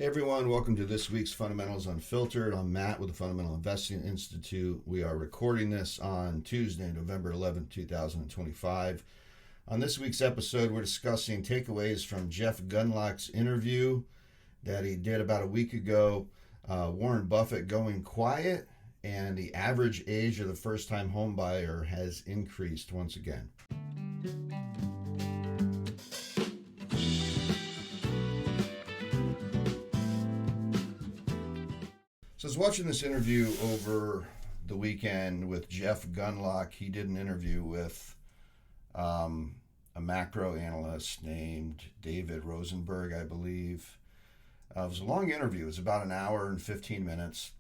Hey everyone, welcome to this week's Fundamentals Unfiltered. I'm Matt with the Fundamental Investing Institute. We are recording this on Tuesday, November 11th, 2025. On this week's episode, we're discussing takeaways from Jeff Gundlach's interview that he did about a week ago, Warren Buffett going quiet, and the average age of the first-time home buyer has increased once again. So I was watching this interview over the weekend with Jeff Gundlach. He did an interview with a macro analyst named David Rosenberg, I believe. It was a long interview. It was about an hour and 15 minutes.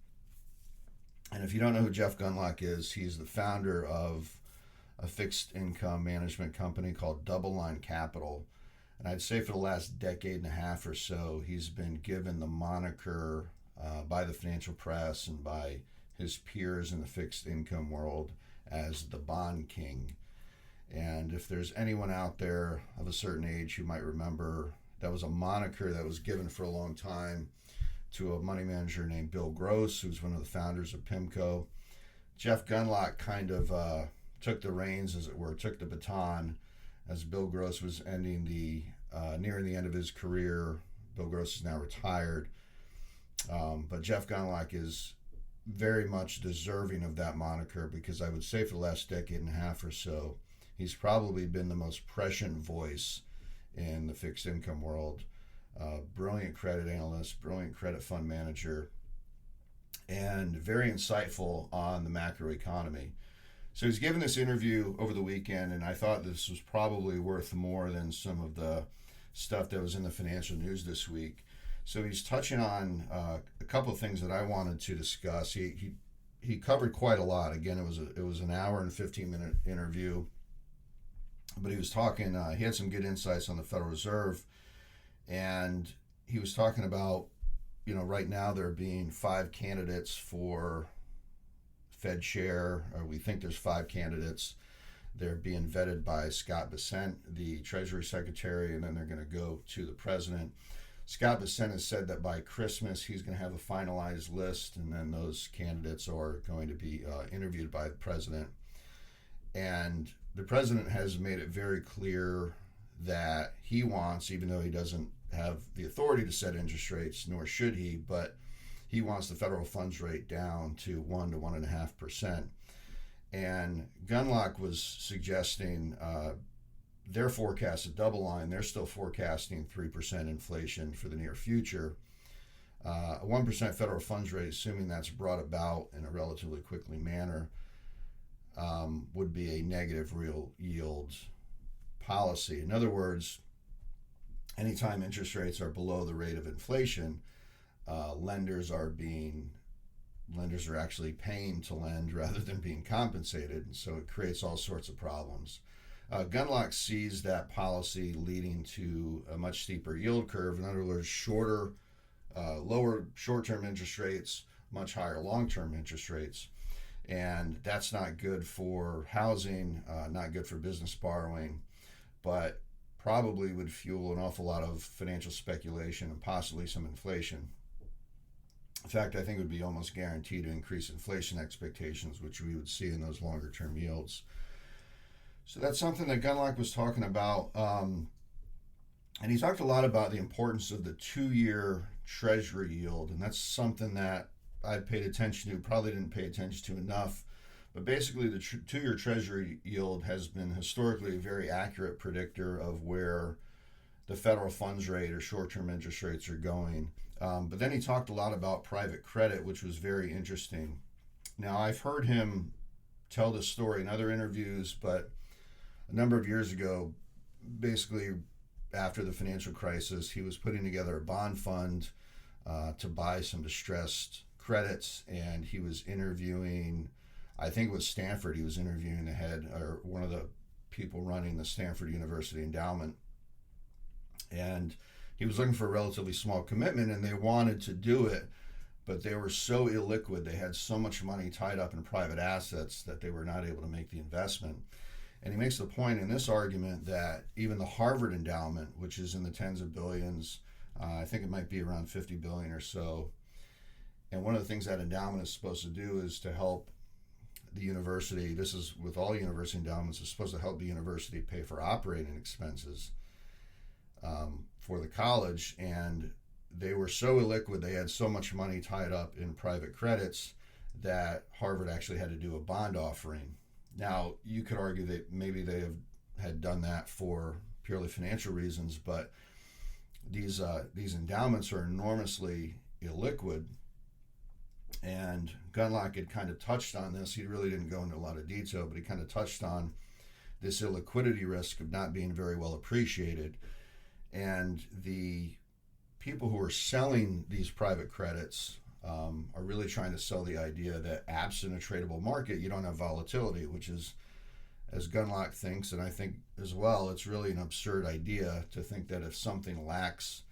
And if you don't know who Jeff Gundlach is, he's the founder of a fixed income management company called DoubleLine Capital. And I'd say for the last decade and a half or so, he's been given the moniker by the financial press and by his peers in the fixed income world as the bond king. And if there's anyone out there of a certain age who might remember, that was a moniker that was given for a long time to a money manager named Bill Gross, who's one of the founders of PIMCO. Jeff Gundlach kind of took the reins, as it were, took the baton as Bill Gross was nearing the end of his career. Bill Gross is now retired. But Jeff Gundlach is very much deserving of that moniker because I would say for the last decade and a half or so, he's probably been the most prescient voice in the fixed income world. Brilliant credit analyst, brilliant credit fund manager, and very insightful on the macroeconomy. So he's given this interview over the weekend, and I thought this was probably worth more than some of the stuff that was in the financial news this week. So he's touching on a couple of things that I wanted to discuss. He covered quite a lot. Again, it was an hour and 15-minute interview, but he was talking. He had some good insights on the Federal Reserve, and he was talking about, right now there being 5 candidates for Fed chair, or we think there's 5 candidates. They're being vetted by Scott Bessent, the Treasury Secretary, and then they're going to go to the president. Scott Bessent has said that by Christmas he's going to have a finalized list, and then those candidates are going to be interviewed by the president. And the president has made it very clear that he wants, even though he doesn't have the authority to set interest rates, nor should he, but he wants the federal funds rate down to 1 to 1.5%. And Gundlach was suggesting their forecast at DoubleLine, they're still forecasting 3% inflation for the near future. A 1% federal funds rate, assuming that's brought about in a relatively quickly manner, would be a negative real yield policy. In other words, anytime interest rates are below the rate of inflation, lenders are actually paying to lend rather than being compensated, and so it creates all sorts of problems. Gundlach sees that policy leading to a much steeper yield curve. In other words, lower short-term interest rates, much higher long-term interest rates. And that's not good for housing, not good for business borrowing, but probably would fuel an awful lot of financial speculation and possibly some inflation. In fact, I think it would be almost guaranteed to increase inflation expectations, which we would see in those longer-term yields. So that's something that Gundlach was talking about. And he talked a lot about the importance of the 2-year Treasury yield. And that's something that I paid attention to, probably didn't pay attention to enough. But basically, the 2-year Treasury yield has been historically a very accurate predictor of where the federal funds rate or short-term interest rates are going. But then he talked a lot about private credit, which was very interesting. Now, I've heard him tell this story in other interviews, but a number of years ago, basically after the financial crisis, he was putting together a bond fund to buy some distressed credits, and he was interviewing, I think it was Stanford, he was interviewing the head or one of the people running the Stanford University endowment, and he was looking for a relatively small commitment, and they wanted to do it, but they were so illiquid, they had so much money tied up in private assets that they were not able to make the investment. And he makes the point in this argument that even the Harvard endowment, which is in the tens of billions, I think it might be around 50 billion or so. And one of the things that endowment is supposed to do is to help the university. This is with all university endowments. It's supposed to help the university pay for operating expenses for the college. And they were so illiquid, they had so much money tied up in private credits that Harvard actually had to do a bond offering. Now, you could argue that maybe they had done that for purely financial reasons, but these endowments are enormously illiquid. And Gundlach had kind of touched on this. He really didn't go into a lot of detail, but he kind of touched on this illiquidity risk of not being very well appreciated. And the people who are selling these private credits are really trying to sell the idea that absent a tradable market, you don't have volatility, which is, as Gundlach thinks, and I think as well, it's really an absurd idea to think that if something lacks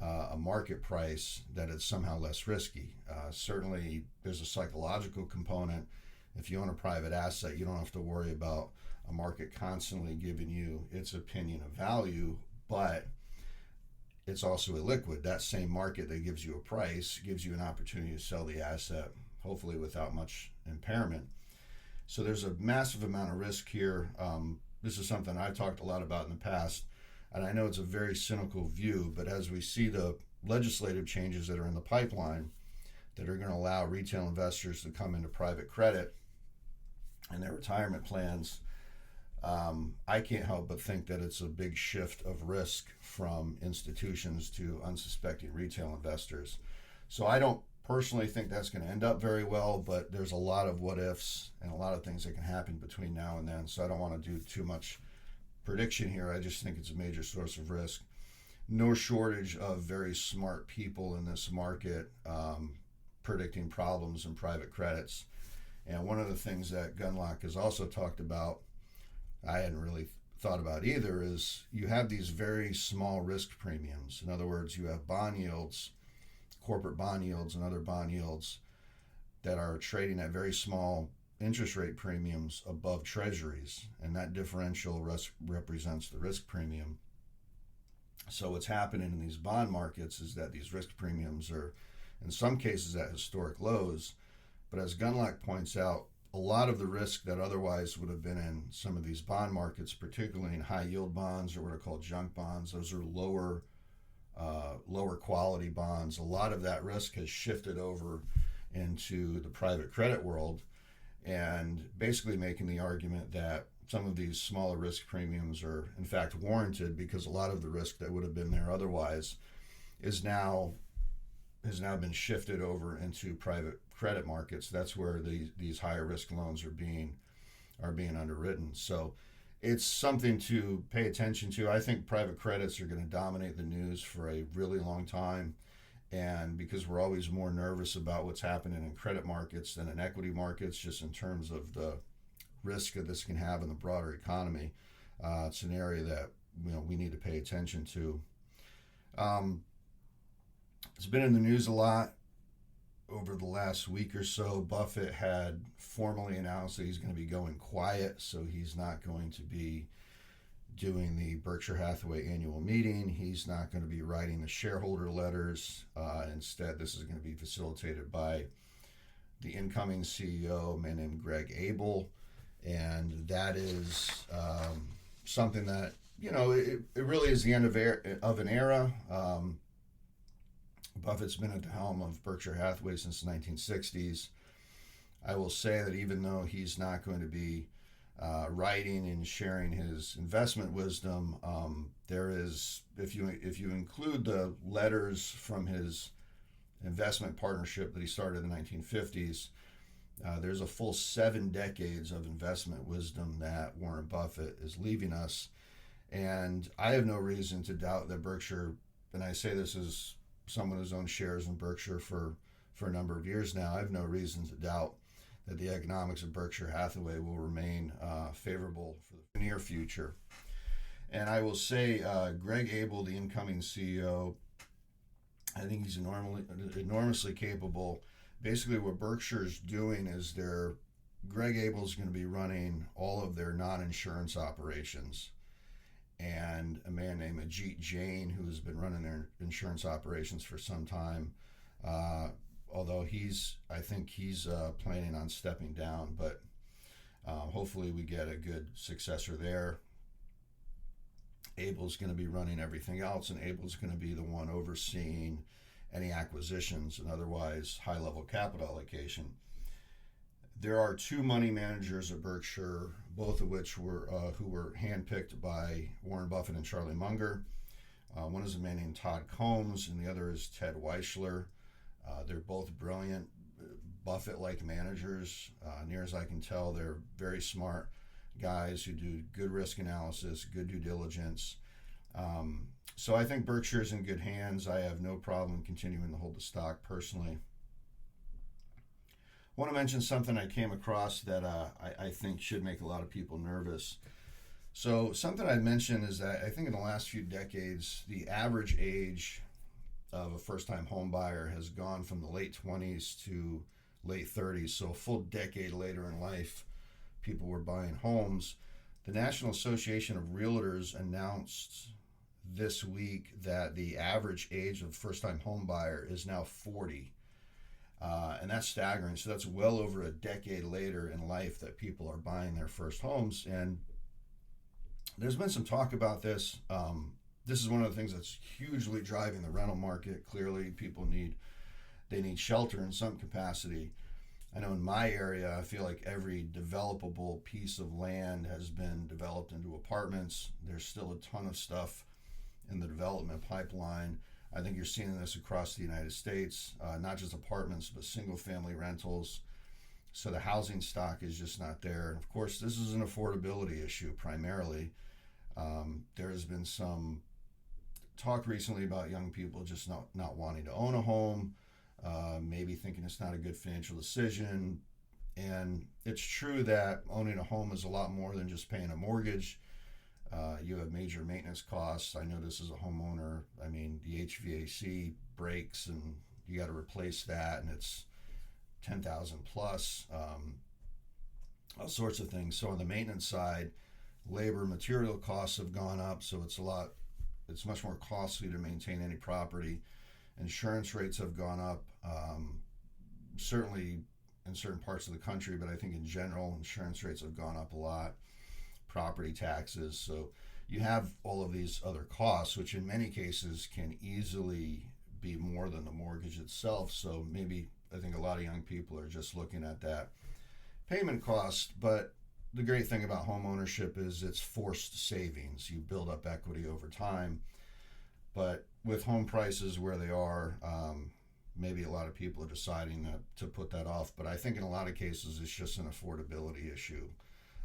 a market price, that it's somehow less risky. Certainly, there's a psychological component. If you own a private asset, you don't have to worry about a market constantly giving you its opinion of value, but it's also illiquid. That same market that gives you a price gives you an opportunity to sell the asset, hopefully without much impairment. So there's a massive amount of risk here. This is something I've talked a lot about in the past, and I know it's a very cynical view, but as we see the legislative changes that are in the pipeline that are going to allow retail investors to come into private credit and their retirement plans, I can't help but think that it's a big shift of risk from institutions to unsuspecting retail investors. So I don't personally think that's going to end up very well, but there's a lot of what ifs and a lot of things that can happen between now and then. So I don't want to do too much prediction here. I just think it's a major source of risk. No shortage of very smart people in this market predicting problems in private credits. And one of the things that Gundlach has also talked about, I hadn't really thought about either, is you have these very small risk premiums. In other words, you have bond yields, corporate bond yields and other bond yields that are trading at very small interest rate premiums above treasuries, and that differential represents the risk premium. So what's happening in these bond markets is that these risk premiums are in some cases at historic lows, but as Gundlach points out, a lot of the risk that otherwise would have been in some of these bond markets, particularly in high yield bonds or what are called junk bonds, those are lower quality bonds. A lot of that risk has shifted over into the private credit world, and basically making the argument that some of these smaller risk premiums are in fact warranted because a lot of the risk that would have been there otherwise has now been shifted over into private credit markets. That's where these higher risk loans are being underwritten. So it's something to pay attention to. I think private credits are going to dominate the news for a really long time. And because we're always more nervous about what's happening in credit markets than in equity markets, just in terms of the risk that this can have in the broader economy, it's an area that we need to pay attention to. It's been in the news a lot over the last week or so. Buffett had formally announced that he's going to be going quiet, so he's not going to be doing the Berkshire Hathaway annual meeting. He's not going to be writing the shareholder letters. Instead, this is going to be facilitated by the incoming CEO, a man named Greg Abel. And that is something that, it really is the end of an era. Buffett's been at the helm of Berkshire Hathaway since the 1960s. I will say that even though he's not going to be writing and sharing his investment wisdom, there is, if you include the letters from his investment partnership that he started in the 1950s, there's a full 7 decades of investment wisdom that Warren Buffett is leaving us. And I have no reason to doubt that Berkshire, and I say this as someone who's owned shares in Berkshire for a number of years now, I have no reason to doubt that the economics of Berkshire Hathaway will remain favorable for the near future. And I will say Greg Abel, the incoming CEO, I think he's enormously capable. Basically what Berkshire's doing is Greg Abel's going to be running all of their non-insurance operations. and a man named Ajit Jain, who has been running their insurance operations for some time. Although I think he's planning on stepping down, but hopefully we get a good successor there. Abel's going to be running everything else, and Abel's going to be the one overseeing any acquisitions and otherwise high-level capital allocation. There are two money managers at Berkshire, both of which were who were handpicked by Warren Buffett and Charlie Munger. One is a man named Todd Combs, and the other is Ted Weschler. They're both brilliant, Buffett-like managers. Near as I can tell, they're very smart guys who do good risk analysis, good due diligence. So I think Berkshire's in good hands. I have no problem continuing to hold the stock personally. I want to mention something I came across that I think should make a lot of people nervous. So something I mentioned is that I think in the last few decades, the average age of a first-time home buyer has gone from the late 20s to late 30s. So a full decade later in life, people were buying homes. The National Association of Realtors announced this week that the average age of first-time home buyer is now 40. And that's staggering. So that's well over a decade later in life that people are buying their first homes. And there's been some talk about this. This is one of the things that's hugely driving the rental market. Clearly, people need shelter in some capacity. I know in my area, I feel like every developable piece of land has been developed into apartments. There's still a ton of stuff in the development pipeline. I think you're seeing this across the United States, not just apartments, but single-family rentals. So the housing stock is just not there. And of course, this is an affordability issue primarily. There has been some talk recently about young people just not wanting to own a home, maybe thinking it's not a good financial decision. And it's true that owning a home is a lot more than just paying a mortgage. You have major maintenance costs. I know this as a homeowner. I mean, the HVAC breaks and you got to replace that, and it's $10,000 plus, all sorts of things. So on the maintenance side, labor, material costs have gone up, so it's much more costly to maintain any property. Insurance rates have gone up, certainly in certain parts of the country, but I think in general, insurance rates have gone up a lot. Property taxes. So you have all of these other costs, which in many cases can easily be more than the mortgage itself. So maybe I think a lot of young people are just looking at that payment cost. But the great thing about home ownership is it's forced savings. You build up equity over time. But with home prices where they are, maybe a lot of people are deciding to put that off. But I think in a lot of cases, it's just an affordability issue.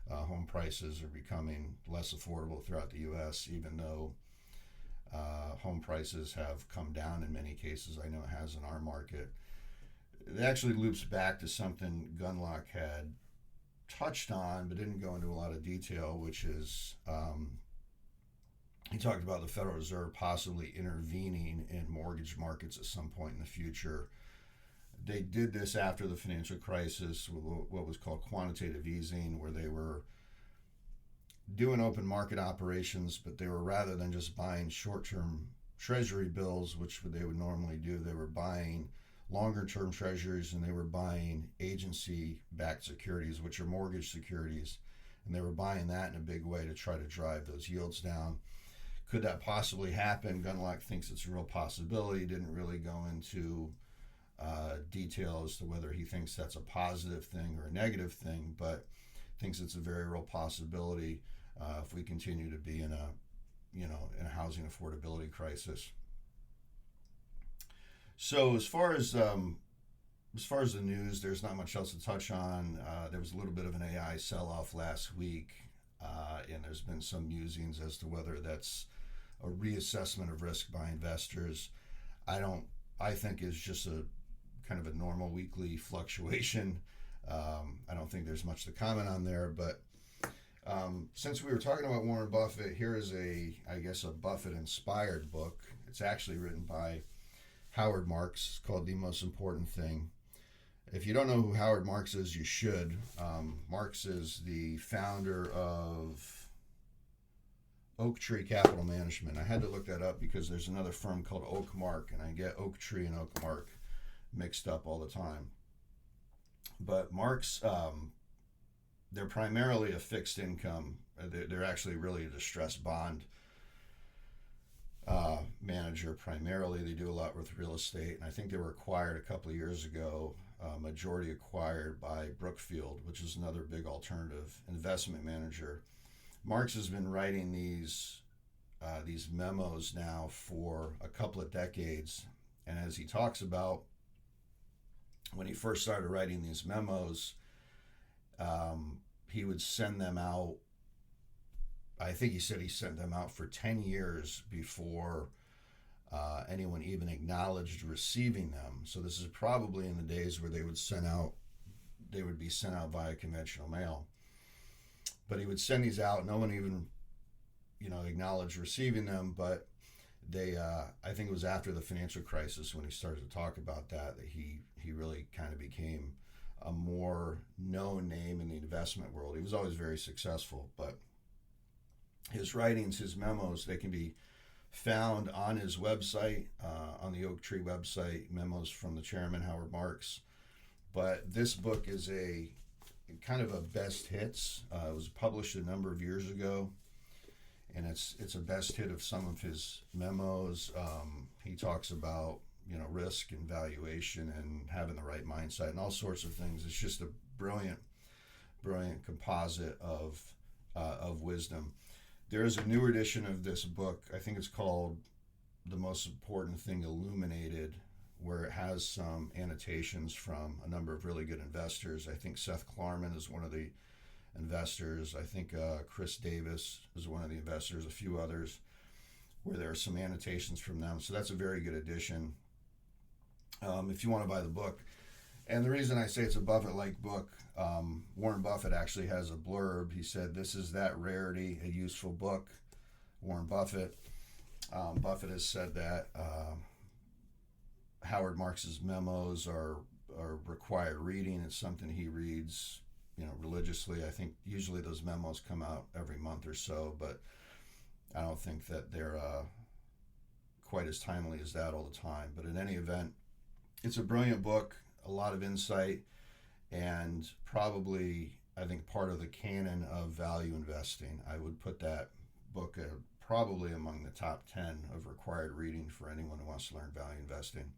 Home prices are becoming less affordable throughout the U.S., even though home prices have come down in many cases. I know it has in our market. It actually loops back to something Gundlach had touched on, but didn't go into a lot of detail, which is he talked about the Federal Reserve possibly intervening in mortgage markets at some point in the future. They did this after the financial crisis, what was called quantitative easing, where they were doing open market operations, but they were, rather than just buying short-term treasury bills, which they would normally do, they were buying longer-term treasuries, and they were buying agency-backed securities, which are mortgage securities, and they were buying that in a big way to try to drive those yields down. Could that possibly happen? Gundlach thinks it's a real possibility. Didn't really go into detail as to whether he thinks that's a positive thing or a negative thing, but thinks it's a very real possibility if we continue to be in a housing affordability crisis. So as far as the news, there's not much else to touch on. There was a little bit of an AI sell-off last week, and there's been some musings as to whether that's a reassessment of risk by investors. I think it's just a kind of a normal weekly fluctuation. I don't think there's much to comment on there, but since we were talking about Warren Buffett, here is a Buffett-inspired book. It's actually written by Howard Marks. It's called The Most Important Thing. If you don't know who Howard Marks is, you should. Marks is the founder of Oaktree Capital Management. I had to look that up because there's another firm called Oakmark, and I get Oaktree and Oakmark mixed up all the time. But Mark's, they're primarily a fixed income. They're actually really a distressed bond manager primarily. They do a lot with real estate, and I think they were acquired a couple of years ago, majority acquired by Brookfield, which is another big alternative investment manager. Marx has been writing these memos now for a couple of decades, and as he talks about, when he first started writing these memos, he would send them out. I think he said he sent them out for 10 years before anyone even acknowledged receiving them. So this is probably in the days where they would be sent out via conventional mail. But he would send these out. No one even, acknowledged receiving them. But I think it was after the financial crisis when he started to talk about that he really kind of became a more known name in the investment world. He was always very successful, but his writings, his memos, they can be found on his website, on the Oaktree website, Memos from the Chairman, Howard Marks. But this book is a kind of a best hits. It was published a number of years ago, and it's a best hit of some of his memos. He talks about risk and valuation and having the right mindset and all sorts of things. It's just a brilliant composite of wisdom. There is a newer edition of this book. I think it's called The Most Important Thing Illuminated, where it has some annotations from a number of really good investors. I think Seth Klarman is one of the investors. I think Chris Davis is one of the investors, a few others, where there are some annotations from them. So that's a very good edition if you want to buy the book. And the reason I say it's a Buffett-like book, Warren Buffett actually has a blurb. He said, "This is that rarity, a useful book." Warren Buffett. Buffett has said that Howard Marks's memos are required reading. It's something he reads, religiously. I think usually those memos come out every month or so, but I don't think that they're quite as timely as that all the time. But in any event, it's a brilliant book, a lot of insight, and probably, I think, part of the canon of value investing. I would put that book probably among the top 10 of required reading for anyone who wants to learn value investing.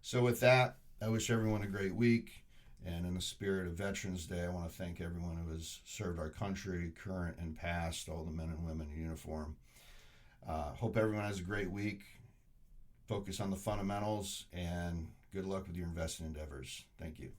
So with that, I wish everyone a great week. And in the spirit of Veterans Day, I want to thank everyone who has served our country, current and past, all the men and women in uniform. Hope everyone has a great week. Focus on the fundamentals, and good luck with your investing endeavors. Thank you.